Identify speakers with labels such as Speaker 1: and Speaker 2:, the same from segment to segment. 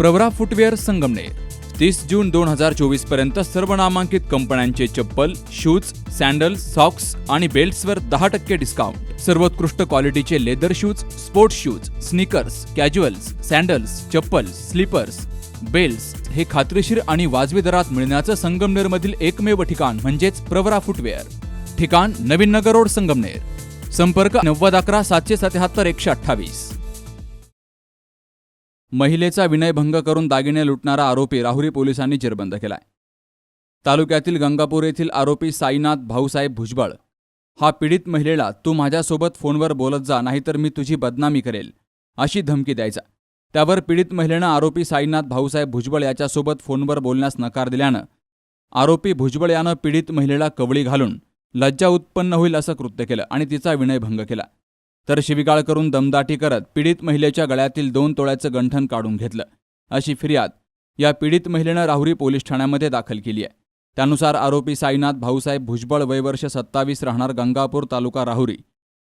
Speaker 1: Pravara footwear Sangamner 30 जून 2024 पर्यंत सर्व नामांकित कंपन्यांचे चप्पल, शूज, सॅन्डल्स, सॉक्स आणि बेल्ट्सवर 10% डिस्काउंट. सर्वोत्कृष्ट क्वालिटीचे leather shoes, sports shoes, sneakers, casuals, sandals, चप्पल, स्लीपर्स, बेल्ट्स हे खात्रीशीर आणि वाजवी दरात मिळण्याचं संगमनेरमधील एकमेव ठिकाण म्हणजेच प्रवरा फुटवेअर. ठिकाण नवीन नगर रोड, संगमनेर. संपर्क 9011 777 128. महिलेचा विनयभंग करून दागिने लुटणारा आरोपी राहुरी पोलिसांनी जेरबंद केलाय. तालुक्यातील गंगापूर येथील आरोपी साईनाथ भाऊसाहेब भुजबळ हा पीडित महिलेला "तू माझ्यासोबत फोनवर बोलत जा, नाहीतर मी तुझी बदनामी करेल" अशी धमकी द्यायचा. त्यावर पीडित महिलेनं आरोपी साईनाथ भाऊसाहेब भुजबळ याच्यासोबत फोनवर बोलण्यास नकार दिल्यानं आरोपी भुजबळ यानं पीडित महिलेला कवळी घालून लज्जा उत्पन्न होईल असं कृत्य केलं आणि तिचा विनयभंग केला. तर शिवीगाळ करून दमदाटी करत पीडित महिलेच्या गळ्यातील 2 तोळ्याचं गंठण काढून घेतलं अशी फिर्याद या पीडित महिलेनं राहुरी पोलीस ठाण्यामध्ये दाखल केली आहे. त्यानुसार आरोपी साईनाथ भाऊसाहेब भुजबळ वय वर्ष 27 राहणार गंगापूर तालुका राहुरी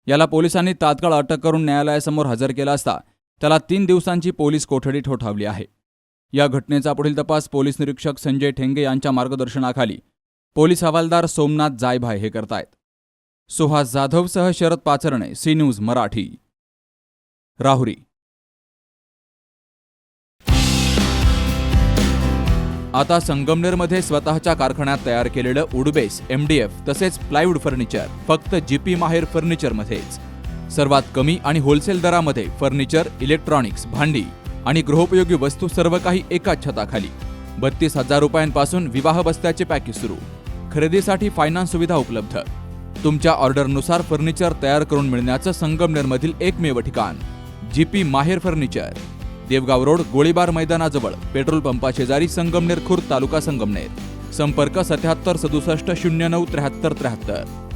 Speaker 1: याला पोलिसांनी तात्काळ अटक करून न्यायालयासमोर हजर केला असता त्याला 3 दिवसांची पोलीस कोठडी ठोठावली आहे. या घटनेचा पुढील तपास पोलीस निरीक्षक संजय ठेंगे यांच्या मार्गदर्शनाखाली पोलीस हवालदार सोमनाथ जायभाय हे करतायत. सुहास जाधवसह शरद पाचरणे, सी न्यूज मराठी, राहुरी. आता संगमनेरमध्ये स्वतःच्या कारखान्यात तयार केलेलं वुडबेस, MDF तसेच प्लायवूड फर्निचर फक्त GP माहेर फर्निचरमध्येच. सर्वात कमी आणि होलसेल दरामध्ये फर्निचर, इलेक्ट्रॉनिक्स, भांडी आणि गृहोपयोगी वस्तू सर्व काही एकाच छताखाली. 32,000 रुपयांपासून विवाह बस्त्याचे पॅकेज सुरू. खरेदीसाठी फायनान्स सुविधा उपलब्ध. तुमच्या ऑर्डरनुसार फर्निचर तयार करून मिळण्याचं संगमनेरमधील एकमेव ठिकाण GP माहेर फर्निचर. देवगाव रोड, गोळीबार मैदानाजवळ, पेट्रोल पंपा शेजारी, संगमनेर खुर्द तालुका संगमनेर. संपर्क 77 67 09 73 73.